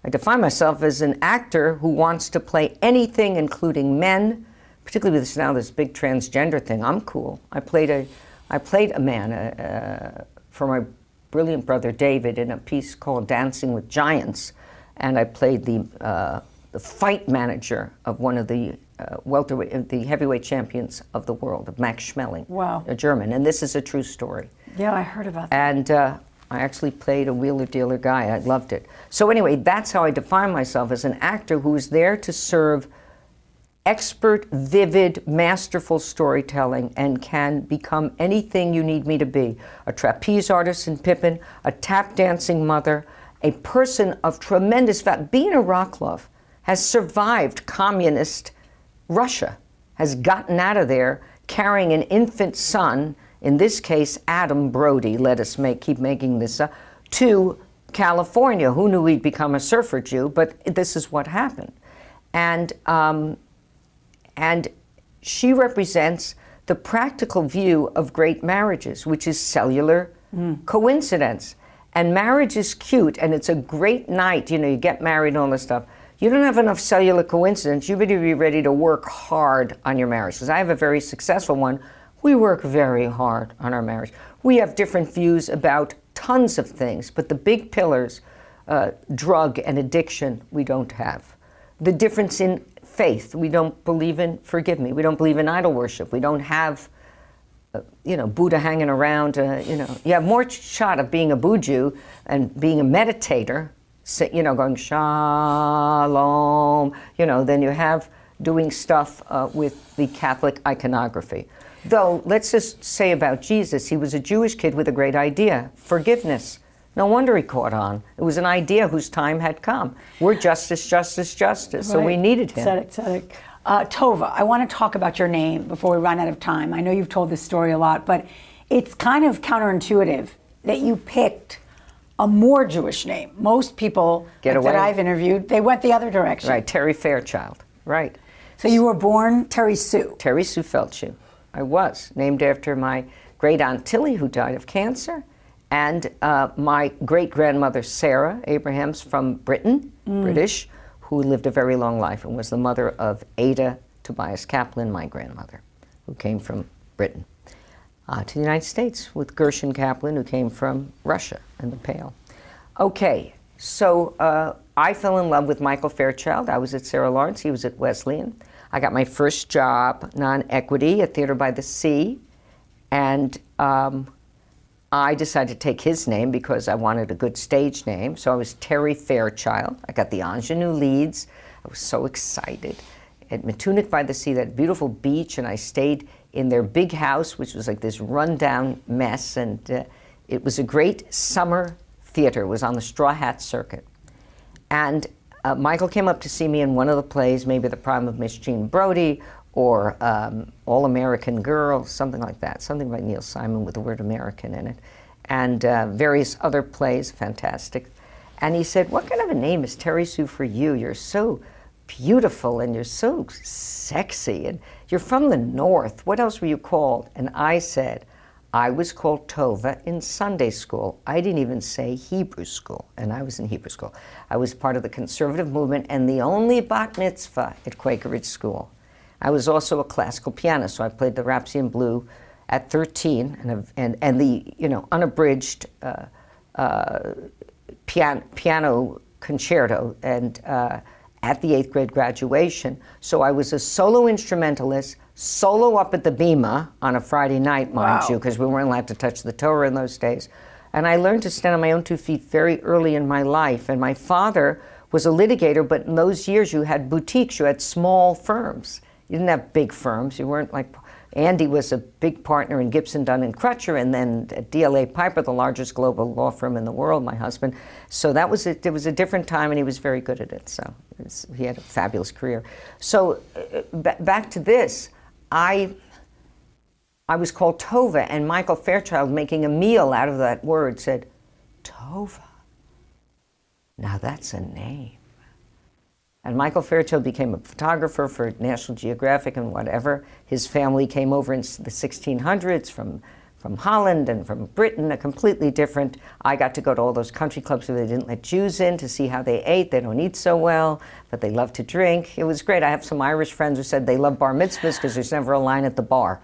I define myself as an actor who wants to play anything, including men, particularly with this big transgender thing. I'm cool. I played a man for my brilliant brother David in a piece called Dancing with Giants, and I played the fight manager of one of the heavyweight champions of the world, of Max Schmeling, Wow. a German. And this is a true story. Yeah, I heard about that. And I actually played a wheeler dealer guy. I loved it. So anyway, that's how I define myself, as an actor who is there to serve expert, vivid, masterful storytelling and can become anything you need me to be. A trapeze artist in Pippin, a tap dancing mother, a person of tremendous value. Bina Rocklov has survived communist Russia, has gotten out of there carrying an infant son, in this case Adam Brody, let us keep making this up, to California. Who knew he'd become a surfer Jew? But this is what happened. And she represents the practical view of great marriages, which is cellular coincidence. And marriage is cute, and it's a great night. You know, you get married and all this stuff. You don't have enough cellular coincidence. You better be ready to work hard on your marriage. Because I have a very successful one. We work very hard on our marriage. We have different views about tons of things, but the big pillars, drug and addiction, we don't have. The difference in faith, we don't believe in, forgive me, we don't believe in idol worship. We don't have, Buddha hanging around. You have more shot of being a Buju and being a meditator, going shalom, than you have doing stuff with the Catholic iconography. Though, let's just say about Jesus, he was a Jewish kid with a great idea, forgiveness. No wonder he caught on. It was an idea whose time had come. We're justice, justice, justice. So we needed him. Tzedek. Tovah, I want to talk about your name before we run out of time. I know you've told this story a lot, but it's kind of counterintuitive that you picked a more Jewish name. Most people that I've interviewed, they went the other direction. Right, Terry Fairchild. Right. So you were born Terry Sue. Terry Sue Feldshuh. I was, named after my great aunt Tilly, who died of cancer, and my great-grandmother Sarah Abrahams from Britain, British, who lived a very long life and was the mother of Ada Tobias Kaplan, my grandmother, who came from Britain, to the United States with Gershon Kaplan, who came from Russia and the Pale. Okay, so I fell in love with Michael Fairchild. I was at Sarah Lawrence, he was at Wesleyan. I got my first job, non-equity, at Theater by the Sea, and I decided to take his name because I wanted a good stage name. So I was Terry Fairchild. I got the ingenue leads. I was so excited. At Matunic by the Sea, that beautiful beach, and I stayed in their big house, which was like this rundown mess, and it was a great summer theater. It was on the Straw Hat Circuit. And Michael came up to see me in one of the plays, maybe The Prime of Miss Jean Brodie, or All-American Girl, something like that, something by Neil Simon with the word American in it, and various other plays, fantastic. And he said, what kind of a name is Terry Sue for you? You're so beautiful, and you're so sexy, and you're from the North. What else were you called? And I said, I was called Tovah in Sunday school. I didn't even say Hebrew school, and I was in Hebrew school. I was part of the conservative movement and the only bat mitzvah at Quaker Ridge School. I was also a classical pianist, so I played the Rhapsody in Blue at 13, and the unabridged piano concerto, and at the 8th grade graduation. So I was a solo instrumentalist, solo up at the Bima on a Friday night, mind you, because we weren't allowed to touch the Torah in those days. And I learned to stand on my own 2 feet very early in my life. And my father was a litigator, but in those years you had boutiques, you had small firms. You didn't have big firms. You weren't like, Andy was a big partner in Gibson, Dunn and Crutcher, and then at DLA Piper, the largest global law firm in the world, my husband. So that was it was a different time, and he was very good at it. So he had a fabulous career. So back to this, I was called Tovah, and Michael Fairchild, making a meal out of that word, said, Tovah. Now that's a name. And Michael Fairchild became a photographer for National Geographic and whatever. His family came over in the 1600s from Holland and from Britain, a completely different. I got to go to all those country clubs where they didn't let Jews in to see how they ate. They don't eat so well, but they love to drink. It was great. I have some Irish friends who said they love bar mitzvahs because there's never a line at the bar.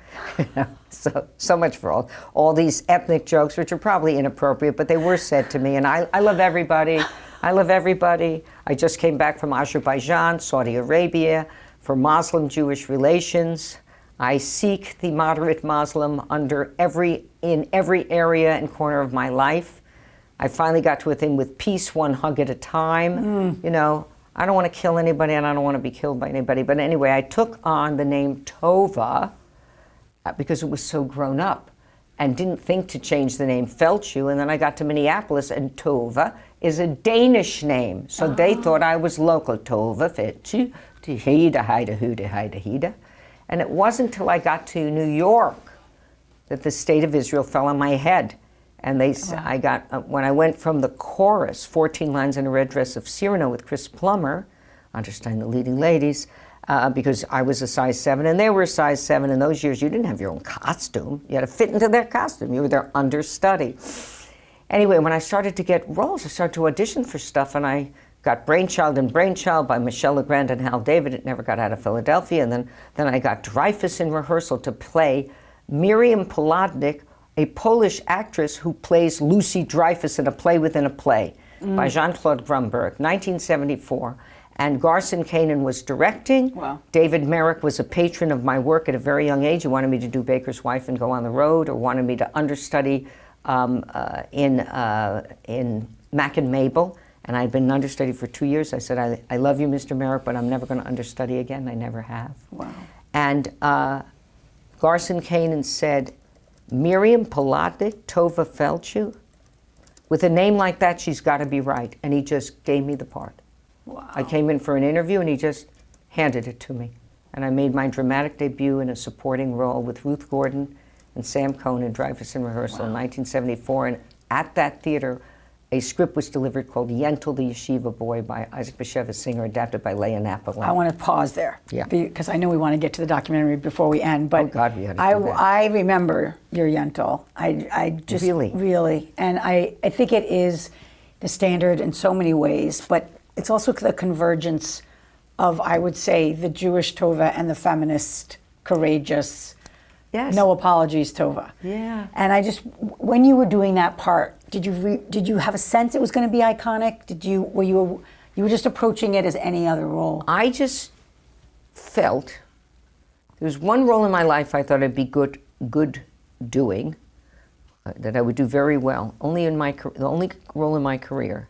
So much for all these ethnic jokes, which are probably inappropriate, but they were said to me. And I love everybody. I love everybody. I just came back from Azerbaijan, Saudi Arabia, for Muslim-Jewish relations. I seek the moderate Muslim in every area and corner of my life. I finally got to a thing with peace, one hug at a time. You know, I don't want to kill anybody and I don't want to be killed by anybody. But anyway, I took on the name Tovah because it was so grown up and didn't think to change the name Feldshuh. And then I got to Minneapolis, and Tovah is a Danish name. So they thought I was local. Tovah Feldshuh, Hida, Hida, Huda, Hida, Hida. And it wasn't until I got to New York that the state of Israel fell on my head. And I got, when I went from the chorus, 14 lines in a red dress of Cyrano with Chris Plummer, Understand the Leading Ladies, because I was a size 7 and they were a size 7. In those years, you didn't have your own costume. You had to fit into their costume. You were their understudy. Anyway, when I started to get roles, I started to audition for stuff, and I got Brainchild and Brainchild by Michelle Legrand and Hal David. It never got out of Philadelphia. And then I got Dreyfus in rehearsal to play Miriam Poladnik, a Polish actress who plays Lucy Dreyfus in a play within a play by Jean-Claude Grunberg, 1974. And Garson Kanin was directing. Wow. David Merrick was a patron of my work at a very young age. He wanted me to do Baker's Wife and Go on the Road, or wanted me to understudy in Mac and Mabel. And I'd been an understudy for 2 years. I said, I love you, Mr. Merrick, but I'm never going to understudy again. I never have. Wow. And Garson Kanin said, Miriam Poladnik, Tovah Feldshuh, with a name like that, she's got to be right. And he just gave me the part. Wow. I came in for an interview, and he just handed it to me. And I made my dramatic debut in a supporting role with Ruth Gordon and Sam Cohn in Dreyfus in Rehearsal in 1974. And at that theater, a script was delivered called Yentl the Yeshiva Boy by Isaac Bashevis Singer, adapted by Leah Napoleon. I want to pause there. Yeah. Because I know we want to get to the documentary before we end. But oh, God, we had to do that. I remember your Yentl. I just really. And I think it is the standard in so many ways. But it's also the convergence of, I would say, the Jewish Tovah and the feminist, courageous, no apologies Tovah. Yeah. And I just, when you were doing that part, did you have a sense it was going to be iconic? Were you just approaching it as any other role? I just felt there was one role in my life I thought I'd be good doing, that I would do very well. The only role in my career,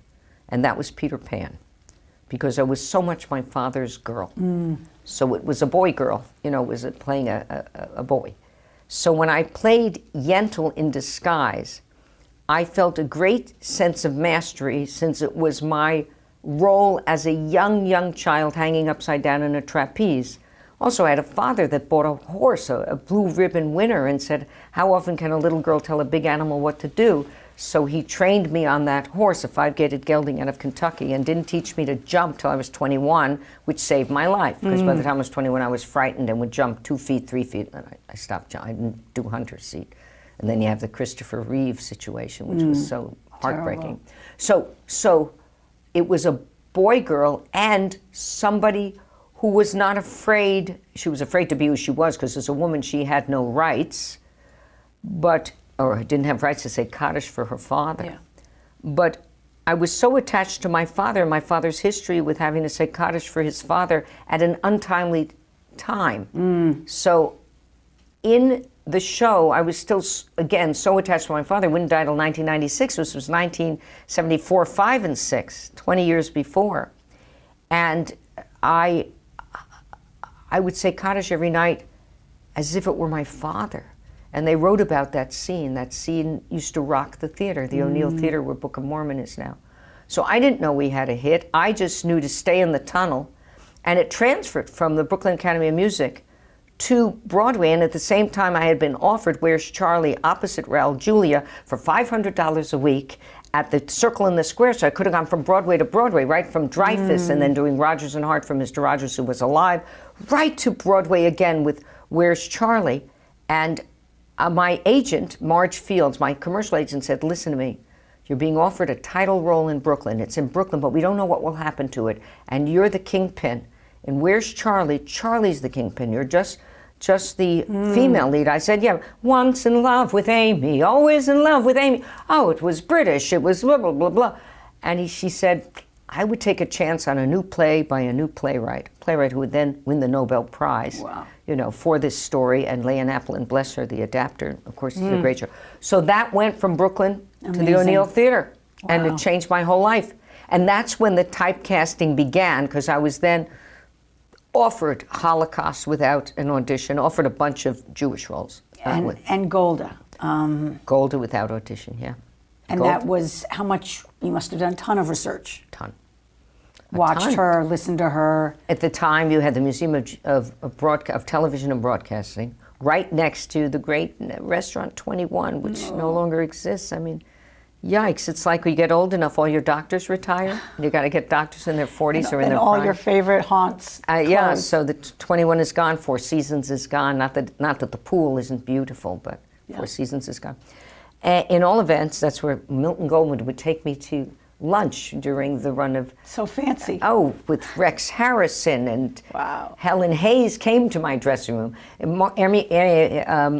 and that was Peter Pan, because I was so much my father's girl. So it was a boy girl, it was playing a boy. So when I played Yentl in disguise, I felt a great sense of mastery, since it was my role as a young child hanging upside down in a trapeze. Also, I had a father that bought a horse, a blue ribbon winner, and said, how often can a little girl tell a big animal what to do? So he trained me on that horse, a 5-gated gelding out of Kentucky, and didn't teach me to jump till I was 21, which saved my life. Because by the time I was 21, I was frightened and would jump 2 feet, 3 feet, and I stopped jumping. I didn't do hunter's seat. And then you have the Christopher Reeve situation, which was so heartbreaking. So it was a boy girl and somebody who was not afraid. She was afraid to be who she was, because as a woman she had no rights, or didn't have rights to say Kaddish for her father. Yeah. But I was so attached to my father and my father's history with having to say Kaddish for his father at an untimely time. So in the show, I was still, again, so attached to my father. Wouldn't die till 1996. This was 1974, 5 and 6, 20 years before. And I would say Kaddish every night as if it were my father. And they wrote about that scene. That scene used to rock the theater, the O'Neill Theater where Book of Mormon is now. So I didn't know we had a hit. I just knew to stay in the tunnel. And it transferred from the Brooklyn Academy of Music to Broadway, and at the same time I had been offered Where's Charlie opposite Raul Julia for $500 a week at the Circle in the Square, so I could have gone from Broadway to Broadway, right from Dreyfus and then doing Rodgers and Hart for Mr. Rogers, who was alive, right to Broadway again with Where's Charlie. And my agent, Marge Fields, my commercial agent, said, listen to me, you're being offered a title role in Brooklyn. It's in Brooklyn, but we don't know what will happen to it. And you're the kingpin. And Where's Charlie? Charlie's the kingpin. You're just the female lead. I said, yeah, once in love with Amy, always in love with Amy. Oh, it was British, it was blah, blah, blah, blah. And she said, I would take a chance on a new play by a new playwright who would then win the Nobel Prize, for this story. And Leon Applin, bless her, the adapter, of course, did a great job. So that went from Brooklyn to the O'Neill Theater, and it changed my whole life. And that's when the typecasting began, because I was then offered Holocaust without an audition, offered a bunch of Jewish roles. And Golda. Golda without audition, yeah. And Golda. that was how much, you must have done a ton of research. Watched her, listened to her. At the time, you had the Museum of Television and Broadcasting right next to the great restaurant 21, which no longer exists. I mean, yikes. It's like when you get old enough, all your doctors retire. You got to get doctors in their 40s or in their all prime. your favorite haunts. Yeah, so the 21 is gone, Four Seasons is gone. Not that the pool isn't beautiful, but Four Seasons is gone. In all events, that's where Milton Goldman would take me to lunch during the run of... So fancy. Oh, with Rex Harrison and Helen Hayes came to my dressing room.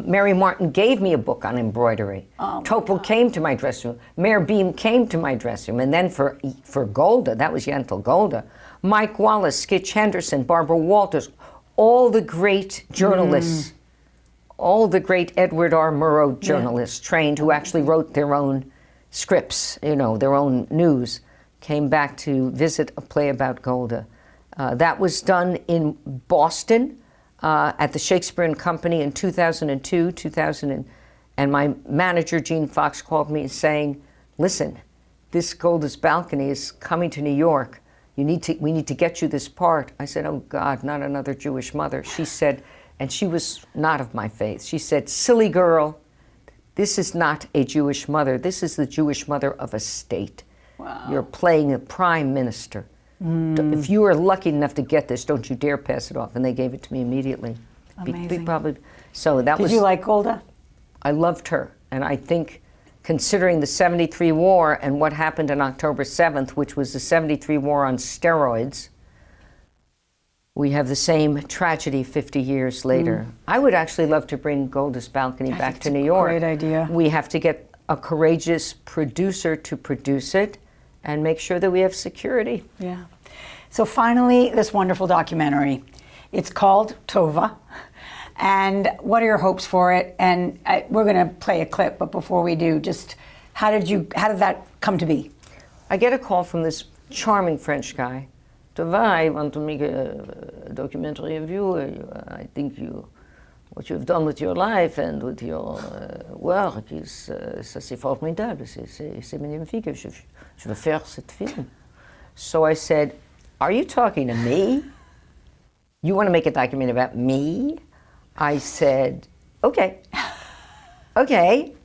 Mary Martin gave me a book on embroidery. Topol came to my dressing room. Mayor Beam came to my dressing room. And then for Golda, that was Yentl Golda, Mike Wallace, Skitch Henderson, Barbara Walters, all the great journalists, all the great Edward R. Murrow journalists trained who actually wrote their own scripts, their own news, came back to visit a play about Golda. That was done in Boston at the Shakespeare and Company in 2002, and my manager, Gene Fox, called me saying, listen, this Golda's Balcony is coming to New York. We need to get you this part. I said, oh God, not another Jewish mother. She said, and she was not of my faith, she said, silly girl, this is not a Jewish mother. This is the Jewish mother of a state. Wow. You're playing a prime minister. If you are lucky enough to get this, don't you dare pass it off. And they gave it to me immediately. Amazing. Did you like Golda? I loved her. And I think, considering the 73 war and what happened on October 7th, which was the 73 war on steroids, we have the same tragedy 50 years later. I would actually love to bring Golda's Balcony back to New York. Great idea. We have to get a courageous producer to produce it and make sure that we have security. Yeah. So finally, this wonderful documentary. It's called Tovah. And what are your hopes for it? And we're going to play a clip, but before we do, just how did that come to be? I get a call from this charming French guy. Tovah, I want to make a documentary of you. I think what you've done with your life and with your work ça c'est formidable, c'est magnifique. Je veux faire cette film. So I said, are you talking to me? You want to make a documentary about me? I said, okay,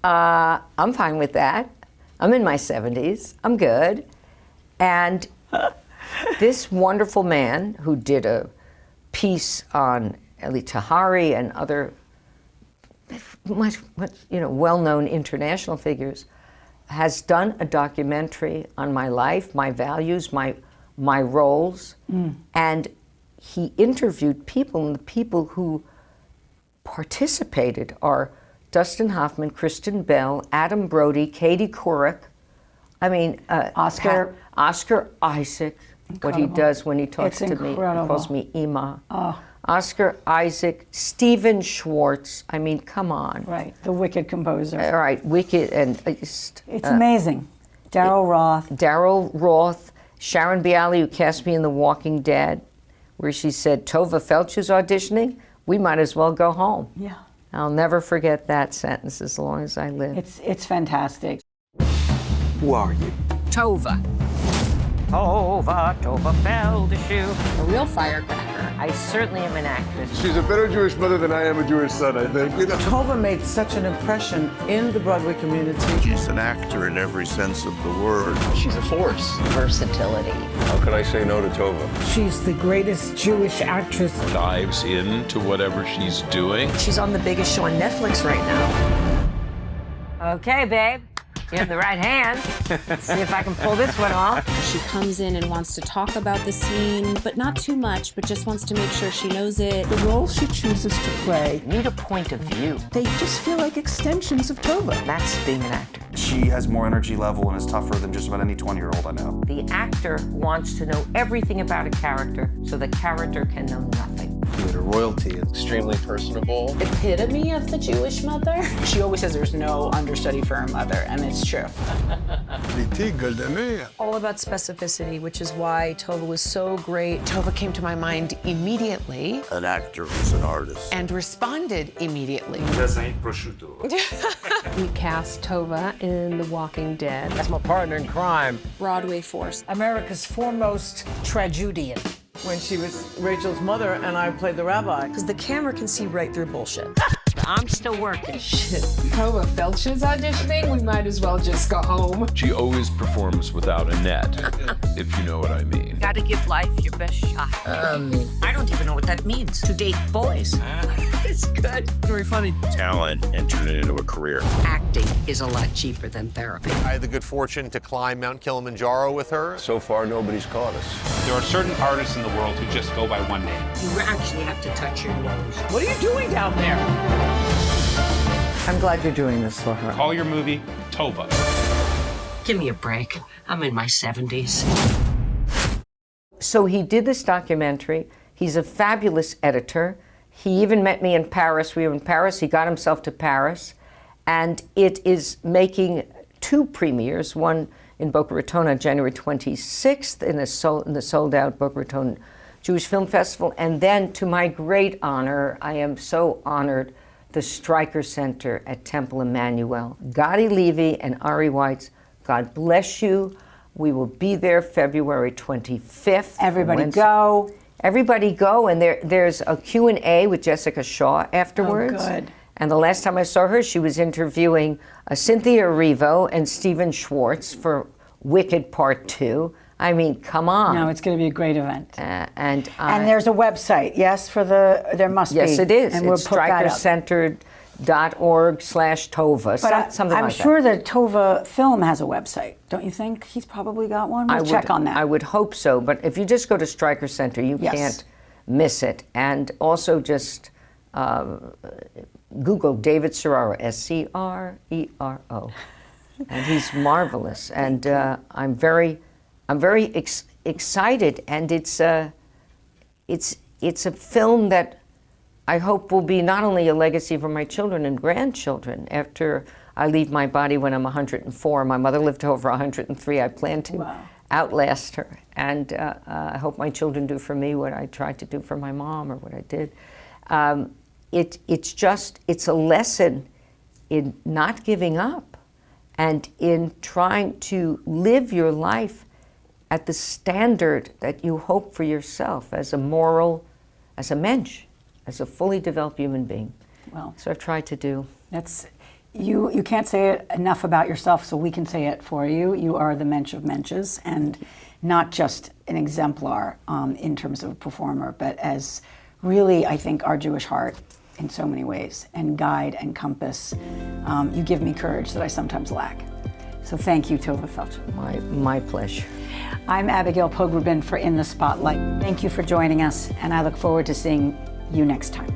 I'm fine with that. I'm in my 70s, I'm good. And this wonderful man who did a piece on Eli Tahari and other well-known international figures has done a documentary on my life, my values, my roles, and he interviewed people, and the people who participated are Dustin Hoffman, Kristen Bell, Adam Brody, Katie Couric, Oscar Isaac, incredible. What he does when he talks to me, he calls me Ima. Oh. Oscar Isaac, Stephen Schwartz, come on. Right, the Wicked composer. All right, Wicked, and it's amazing. Daryl Roth, Sharon Bialy, who cast me in The Walking Dead, where she said, Tovah Feldshuh's auditioning, we might as well go home. Yeah. I'll never forget that sentence as long as I live. It's fantastic. Who are you? Tovah. Tovah Feldshuh. A real firecracker. I certainly am an actress. She's a better Jewish mother than I am a Jewish son, I think. You know? Tovah made such an impression in the Broadway community. She's an actor in every sense of the word. She's a force. Versatility. How could I say no to Tovah? She's the greatest Jewish actress. Dives into whatever she's doing. She's on the biggest show on Netflix right now. Okay, babe. You have the right hand. See if I can pull this one off. She comes in and wants to talk about the scene, but not too much, but just wants to make sure she knows it. The roles she chooses to play Need a point of view. they just feel like extensions of Tovah. That's being an actor. She has more energy level and is tougher than just about any 20-year-old I know. The actor wants to know everything about a character so the character can know nothing. Theater royalty is extremely personable. Epitome of the Jewish mother. She always says there's no understudy for her mother, and it's true. All about specificity, which is why Tovah was so great. Tovah came to my mind immediately An actor who's an artist. and responded immediately. We cast Tovah in The Walking Dead. That's my partner in crime. Broadway force. America's foremost tragedian. When she was Rachel's mother and I played the rabbi. Because the camera can see right through bullshit. I'm still working. Tovah Feldshuh's auditioning. We might as well just go home. She always performs without a net, if you know what I mean. Gotta give life your best shot. I don't even know what that means. To date boys. It's good. Very funny. Talent and turn it into a career. Acting is a lot cheaper than therapy. I had the good fortune to climb Mount Kilimanjaro with her. So far, nobody's caught us. There are certain artists in the world who just go by one name. You actually have to touch your nose. What are you doing down there? I'm glad you're doing this for her. Call your movie Tovah. Give me a break. I'm in my 70s. So he did this documentary. He's a fabulous editor. He even met me in Paris. We were in Paris. He got himself to Paris. And it is making 2 premieres, one in Boca Raton on January 26th in the sold-out Boca Raton Jewish Film Festival. And then, to my great honor, I am so honored, the Stryker Center at Temple Emmanuel. Gotti Levy and Ari Weitz, God bless you. We will be there February 25th. Everybody Wednesday. go. Everybody go, and there's a Q&A with Jessica Shaw afterwards. Oh, good. And the last time I saw her, she was interviewing Cynthia Erivo and Stephen Schwartz for Wicked Part 2. I mean, come on. No, it's going to be a great event. And there's a website, yes, there must be. Yes, it is. And we'll it's put that up. strikercentered.org/Tovah, something I'm like sure that. that Tovah Film has a website. Don't you think? He's probably got one. We'll check on that. I would hope so, but if you just go to Stryker Center, you can't miss it. And also just Google David Serraro, S-C-R-E-R-O. And he's marvelous. And I'm very excited, and it's a film that I hope will be not only a legacy for my children and grandchildren after I leave my body when I'm 104. My mother lived to over 103. I plan to outlast her, and I hope my children do for me what I tried to do for my mom or what I did. It's a lesson in not giving up and in trying to live your life at the standard that you hope for yourself as a mensch, as a fully developed human being. Well, so I've tried to do. That's you can't say it enough about yourself, so we can say it for you. You are the mensch of mensches, and not just an exemplar in terms of a performer, but as really, I think, our Jewish heart in so many ways, and guide and compass. You give me courage that I sometimes lack. So thank you, Tovah Feldshuh. My pleasure. I'm Abigail Pogrebin for In the Spotlight. Thank you for joining us, and I look forward to seeing you next time.